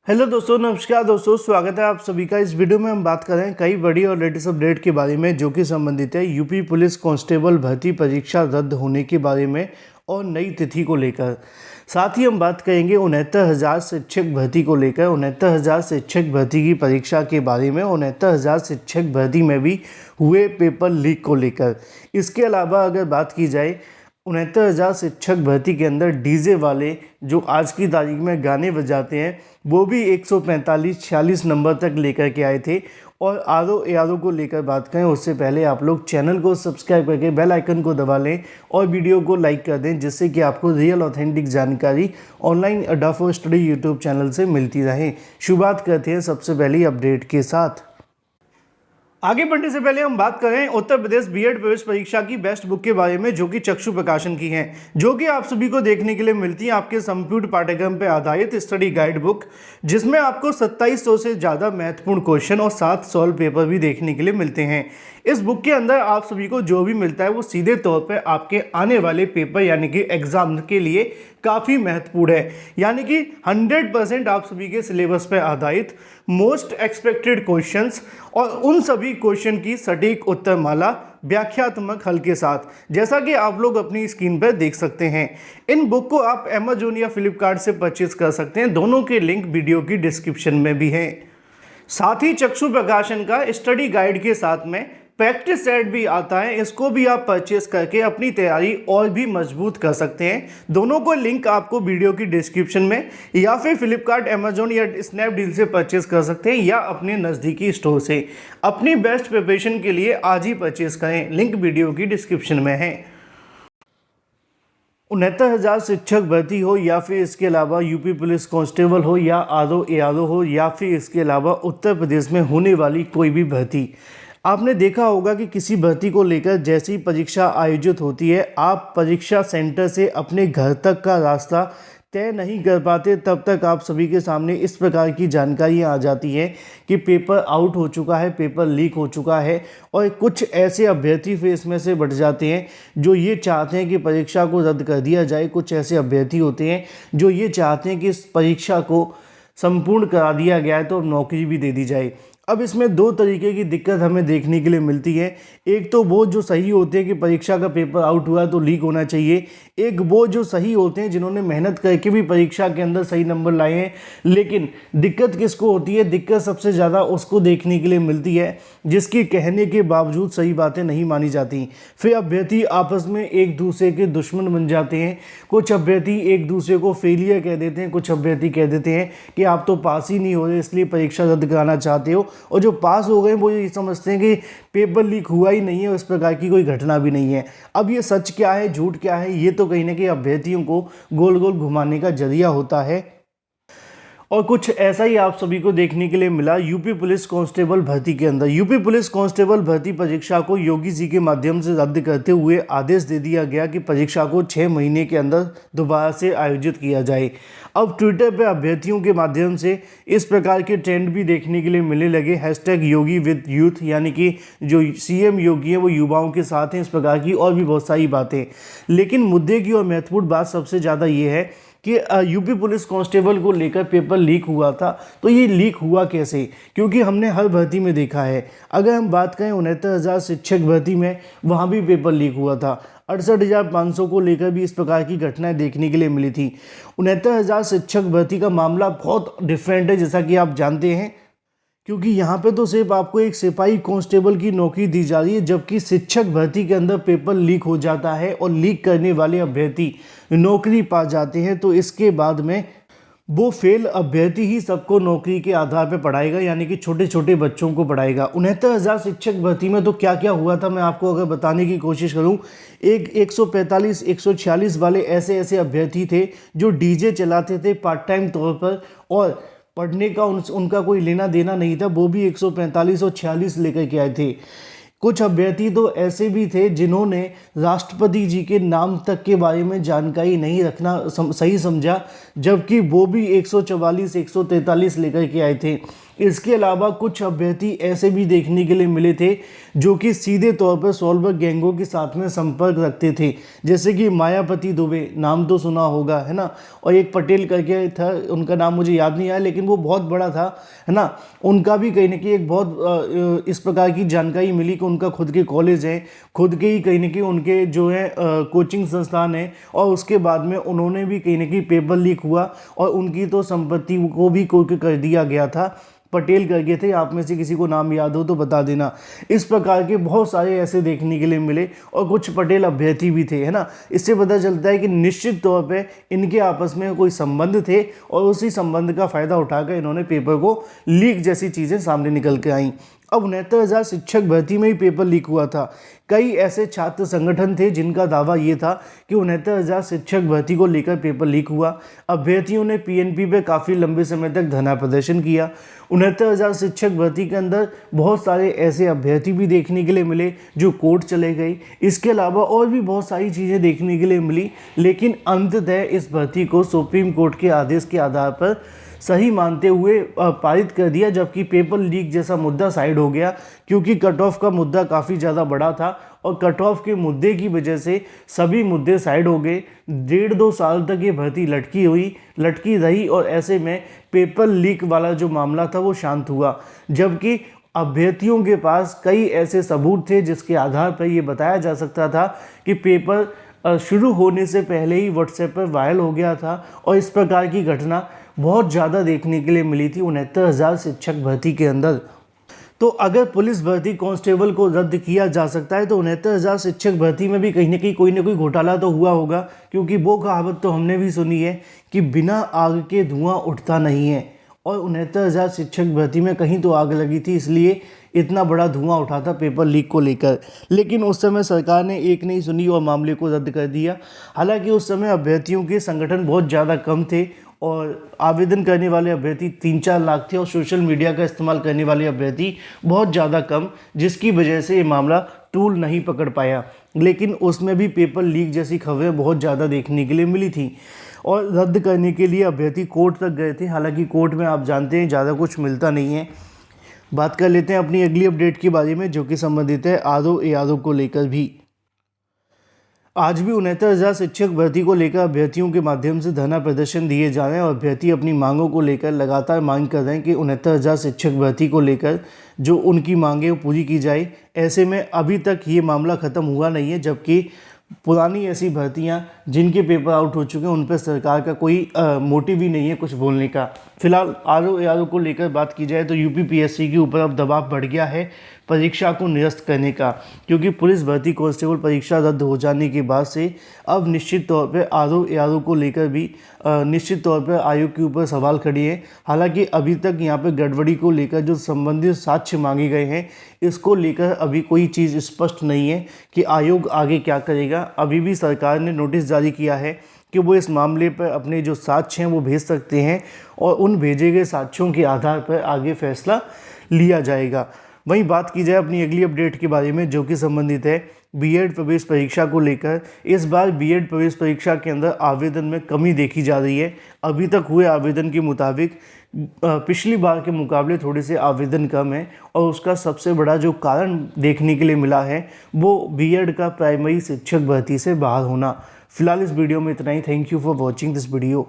Hello दोस्तों, नमस्कार दोस्तों, स्वागत है आप सभी का। इस वीडियो में हम बात कर रहे हैं कई बड़ी और लेटेस्ट अपडेट के बारे में जो कि संबंधित है यूपी पुलिस कांस्टेबल भर्ती परीक्षा रद्द होने के बारे में और नई तिथि को लेकर। साथ ही हम बात करेंगे 69,000 शिक्षक भर्ती को लेकर, 69,000 शिक्षक भर्ती की परीक्षा के बारे में, 69,000 शिक्षक भर्ती में भी हुए पेपर लीक को लेकर। इसके अलावा अगर बात की जाए 69,000 शिक्षक भर्ती के अंदर डीजे वाले जो आज की तारीख में गाने बजाते हैं वो भी 145-46 नंबर तक लेकर के आए थे। और आरओ को लेकर बात करें उससे पहले आप लोग चैनल को सब्सक्राइब करके बेल आइकन को दबा लें और वीडियो को लाइक कर दें, जिससे कि आपको रियल ऑथेंटिक जानकारी ऑनलाइन अड्डा फॉर स्टडी यूट्यूब चैनल से मिलती रहे। शुरुआत करते हैं सबसे पहली अपडेट के साथ। आगे बढ़ने से पहले हम बात करें उत्तर प्रदेश बीएड प्रवेश परीक्षा की बेस्ट बुक के बारे में जो कि चक्षु प्रकाशन की है, जो कि आप सभी को देखने के लिए मिलती है आपके संपूर्ण पाठ्यक्रम पर आधारित स्टडी गाइड बुक, जिसमें आपको 2700 से ज़्यादा महत्वपूर्ण क्वेश्चन और 7 सॉल्व पेपर भी देखने के लिए मिलते हैं। इस बुक के अंदर आप सभी को जो भी मिलता है वो सीधे तौर पर आपके आने वाले पेपर यानी कि एग्जाम के लिए काफ़ी महत्वपूर्ण है। यानी कि 100% आप सभी के सिलेबस पर आधारित मोस्ट एक्सपेक्टेड क्वेश्चंस और उन सभी क्वेश्चन की सटीक उत्तरमाला व्याख्यात्मक हल के साथ, जैसा कि आप लोग अपनी स्क्रीन पर देख सकते हैं। इन बुक को आप अमेजोन या फ्लिपकार्ट से परचेज कर सकते हैं। दोनों के लिंक वीडियो की डिस्क्रिप्शन में भी हैं। साथ ही चक्षु प्रकाशन का स्टडी गाइड के साथ में प्रैक्टिस सेट भी आता है, इसको भी आप परचेस करके अपनी तैयारी और भी मजबूत कर सकते हैं। दोनों को लिंक आपको वीडियो की डिस्क्रिप्शन में या फिर फ्लिपकार्ट, अमेजोन या स्नैपडील से परचेस कर सकते हैं या अपने नज़दीकी स्टोर से। अपनी बेस्ट प्रिपरेशन के लिए आज ही परचेस करें, लिंक वीडियो की डिस्क्रिप्शन में है। 69,000 शिक्षक भर्ती हो या फिर इसके अलावा यूपी पुलिस कांस्टेबल हो या आरओ हो या फिर इसके अलावा उत्तर प्रदेश में होने वाली कोई भी भर्ती, आपने देखा होगा कि किसी भर्ती को लेकर जैसी परीक्षा आयोजित होती है, आप परीक्षा सेंटर से अपने घर तक का रास्ता तय नहीं कर पाते, तब तक आप सभी के सामने इस प्रकार की जानकारियाँ आ जाती हैं कि पेपर आउट हो चुका है, पेपर लीक हो चुका है। और कुछ ऐसे अभ्यर्थी फिर इसमें से बढ़ जाते हैं जो ये चाहते हैं कि परीक्षा को रद्द कर दिया जाए। कुछ ऐसे अभ्यर्थी होते हैं जो ये चाहते हैं कि इस परीक्षा को संपूर्ण करा दिया गया है तो नौकरी भी दे दी जाए। अब इसमें दो तरीके की दिक्कत हमें देखने के लिए मिलती है। एक तो वो जो सही होते हैं कि परीक्षा का पेपर आउट हुआ तो लीक होना चाहिए, एक वो जो सही होते हैं जिन्होंने मेहनत करके भी परीक्षा के अंदर सही नंबर लाए हैं। लेकिन दिक्कत किसको होती है? दिक्कत सबसे ज़्यादा उसको देखने के लिए मिलती है जिसके कहने के बावजूद सही बातें नहीं मानी जाती। फिर अभ्यर्थी आपस में एक दूसरे के दुश्मन बन जाते हैं। कुछ अभ्यर्थी एक दूसरे को फेलियर कह देते हैं, कुछ अभ्यर्थी कह देते हैं कि आप तो पास ही नहीं हो रहे इसलिए परीक्षा रद्द कराना चाहते हो, और जो पास हो गए वो ये समझते हैं कि पेपर लीक हुआ ही नहीं है, इस प्रकार की कोई घटना भी नहीं है। अब ये सच क्या है, झूठ क्या है, ये तो कहीं ना कहीं अभ्यर्थियों को गोल गोल घुमाने का जरिया होता है। और कुछ ऐसा ही आप सभी को देखने के लिए मिला यूपी पुलिस कांस्टेबल भर्ती के अंदर। यूपी पुलिस कांस्टेबल भर्ती परीक्षा को योगी जी के माध्यम से रद्द करते हुए आदेश दे दिया गया कि परीक्षा को 6 महीने के अंदर दोबारा से आयोजित किया जाए। अब ट्विटर पर अभ्यर्थियों के माध्यम से इस प्रकार के ट्रेंड भी देखने के लिए मिलने लगे, हैशटैग योगी विद यूथ, यानी कि जो सीएम योगी है वो युवाओं के साथ हैं, इस प्रकार की और भी बहुत सारी बातें। लेकिन मुद्दे की और महत्वपूर्ण बात सबसे ज़्यादा ये है कि यूपी पुलिस कांस्टेबल को लेकर पेपर लीक हुआ था, तो ये लीक हुआ कैसे? क्योंकि हमने हर भर्ती में देखा है। अगर हम बात करें 69,000 शिक्षक भर्ती में, वहाँ भी पेपर लीक हुआ था। 68,500 को लेकर भी इस प्रकार की घटनाएं देखने के लिए मिली थी। 69,000 शिक्षक भर्ती का मामला बहुत डिफरेंट है, जैसा कि आप जानते हैं, क्योंकि यहाँ पे तो सिर्फ आपको एक सिपाही कांस्टेबल की नौकरी दी जा रही है, जबकि शिक्षक भर्ती के अंदर पेपर लीक हो जाता है और लीक करने वाले अभ्यर्थी नौकरी पा जाते हैं। तो इसके बाद में वो फेल अभ्यर्थी ही सबको नौकरी के आधार पर पढ़ाएगा, यानी कि छोटे छोटे बच्चों को पढ़ाएगा। 69,000 शिक्षक भर्ती में तो क्या क्या हुआ था मैं आपको अगर बताने की कोशिश करूं, 145, 146 वाले ऐसे ऐसे अभ्यर्थी थे जो डीजे चलाते थे पार्ट टाइम तौर पर, और पढ़ने का उनका कोई लेना देना नहीं था, वो भी 145 और 46 लेकर के आए थे। कुछ अभ्यर्थी तो ऐसे भी थे जिन्होंने राष्ट्रपति जी के नाम तक के बारे में जानकारी नहीं रखना सही समझा, जबकि वो भी 144, 143 लेकर के आए थे। इसके अलावा कुछ अभ्यर्थी ऐसे भी देखने के लिए मिले थे जो कि सीधे तौर पर सॉल्वर गैंगों के साथ में संपर्क रखते थे, जैसे कि मायापति दुबे, नाम तो सुना होगा, है ना, और एक पटेल करके था, उनका नाम मुझे याद नहीं आया, लेकिन वो बहुत बड़ा था, है ना। उनका भी कहीं ना कहीं एक बहुत इस प्रकार की जानकारी मिली कि उनका खुद के कॉलेज है, खुद के ही कहीं ना कहीं उनके जो है कोचिंग संस्थान है, और उसके बाद में उन्होंने भी कहीं ना कहीं पेपर लीक हुआ और उनकी तो संपत्ति को भी कुर्क कर दिया गया था। पटेल करके थे, आप में से किसी को नाम याद हो तो बता देना। इस प्रकार के बहुत सारे ऐसे देखने के लिए मिले और कुछ पटेल अभ्यर्थी भी थे, है ना। इससे पता चलता है कि निश्चित तौर पे इनके आपस में कोई संबंध थे और उसी संबंध का फ़ायदा उठाकर इन्होंने पेपर को लीक जैसी चीज़ें सामने निकल के आई। अब 69,000 शिक्षक भर्ती में ही पेपर लीक हुआ था। कई ऐसे छात्र संगठन थे जिनका दावा ये था कि 69,000 शिक्षक भर्ती को लेकर पेपर लीक हुआ। अभ्यर्थियों ने पीएनपी पे काफ़ी लंबे समय तक धरना प्रदर्शन किया। 69,000 शिक्षक भर्ती के अंदर बहुत सारे ऐसे अभ्यर्थी भी देखने के लिए मिले जो कोर्ट चले गए। इसके अलावा और भी बहुत सारी चीज़ें देखने के लिए मिली, लेकिन अंततः इस भर्ती को सुप्रीम कोर्ट के आदेश के आधार पर सही मानते हुए पारित कर दिया, जबकि पेपर लीक जैसा मुद्दा साइड हो गया, क्योंकि कट ऑफ का मुद्दा काफ़ी ज़्यादा बड़ा था और कट ऑफ के मुद्दे की वजह से सभी मुद्दे साइड हो गए। 1.5-2 साल तक ये भर्ती लटकी रही और ऐसे में पेपर लीक वाला जो मामला था वो शांत हुआ, जबकि अभ्यर्थियों के पास कई ऐसे सबूत थे जिसके आधार पर ये बताया जा सकता था कि पेपर शुरू होने से पहले ही व्हाट्सएप पर वायरल हो गया था। और इस प्रकार की घटना बहुत ज़्यादा देखने के लिए मिली थी 69,000 शिक्षक भर्ती के अंदर। तो अगर पुलिस भर्ती कांस्टेबल को रद्द किया जा सकता है तो 69,000 शिक्षक भर्ती में भी कहीं ना कहीं कोई ना कोई घोटाला तो हुआ होगा, क्योंकि वो कहावत तो हमने भी सुनी है कि बिना आग के धुआं उठता नहीं है, और 69,000 शिक्षक भर्ती में कहीं तो आग लगी थी, इसलिए इतना बड़ा धुआं उठा था पेपर लीक को लेकर। लेकिन उस समय सरकार ने एक नहीं सुनी और मामले को रद्द कर दिया। हालांकि उस समय अभ्यर्थियों के संगठन बहुत ज़्यादा कम थे और आवेदन करने वाले अभ्यर्थी 3-4 लाख थे और सोशल मीडिया का इस्तेमाल करने वाले अभ्यर्थी बहुत ज़्यादा कम, जिसकी वजह से ये मामला टूल नहीं पकड़ पाया। लेकिन उसमें भी पेपर लीक जैसी खबरें बहुत ज़्यादा देखने के लिए मिली थी और रद्द करने के लिए अभ्यर्थी कोर्ट तक गए थे। हालांकि कोर्ट में आप जानते हैं ज़्यादा कुछ मिलता नहीं है। बात कर लेते हैं अपनी अगली अपडेट के बारे में, जो कि संबंधित है आरओ को लेकर भी। आज भी 69,000 शिक्षक भर्ती को लेकर अभ्यर्थियों के माध्यम से धरना प्रदर्शन दिए जा रहे हैं और अभ्यर्थी अपनी मांगों को लेकर लगातार मांग कर रहे हैं कि 69,000 शिक्षक भर्ती को लेकर जो उनकी मांगें वो पूरी की जाए। ऐसे में अभी तक ये मामला ख़त्म हुआ नहीं है, जबकि पुरानी ऐसी भर्तियां जिनके पेपर आउट हो चुके हैं उन पर सरकार का कोई मोटिव ही नहीं है कुछ बोलने का। फिलहाल आरओ को लेकर बात की जाए तो यूपीपीएससी के ऊपर अब दबाव बढ़ गया है परीक्षा को निरस्त करने का, क्योंकि पुलिस भर्ती कांस्टेबल परीक्षा रद्द हो जाने के बाद से अब निश्चित तौर पर आरओ को लेकर भी निश्चित तौर पर आयोग के ऊपर सवाल खड़े हैं। हालांकि अभी तक यहाँ पर गड़बड़ी को लेकर जो संबंधित साक्ष्य मांगे गए हैं, इसको लेकर अभी कोई चीज़ स्पष्ट नहीं है कि आयोग आगे क्या करेगा। अभी भी सरकार ने नोटिस जारी किया है कि वो इस मामले पर अपने जो साक्ष्य हैं वो भेज सकते हैं और उन भेजे गए साक्ष्यों के आधार पर आगे फैसला लिया जाएगा। वहीं बात की जाए अपनी अगली अपडेट के बारे में, जो कि संबंधित है बीएड प्रवेश परीक्षा को लेकर। इस बार बीएड प्रवेश परीक्षा के अंदर आवेदन में कमी देखी जा रही है। अभी तक हुए आवेदन के मुताबिक पिछली बार के मुकाबले थोड़े से आवेदन कम है और उसका सबसे बड़ा जो कारण देखने के लिए मिला है वो बीएड का प्राइमरी शिक्षक भर्ती से बाहर होना। फिलहाल इस वीडियो में इतना ही। Thank you for watching this video.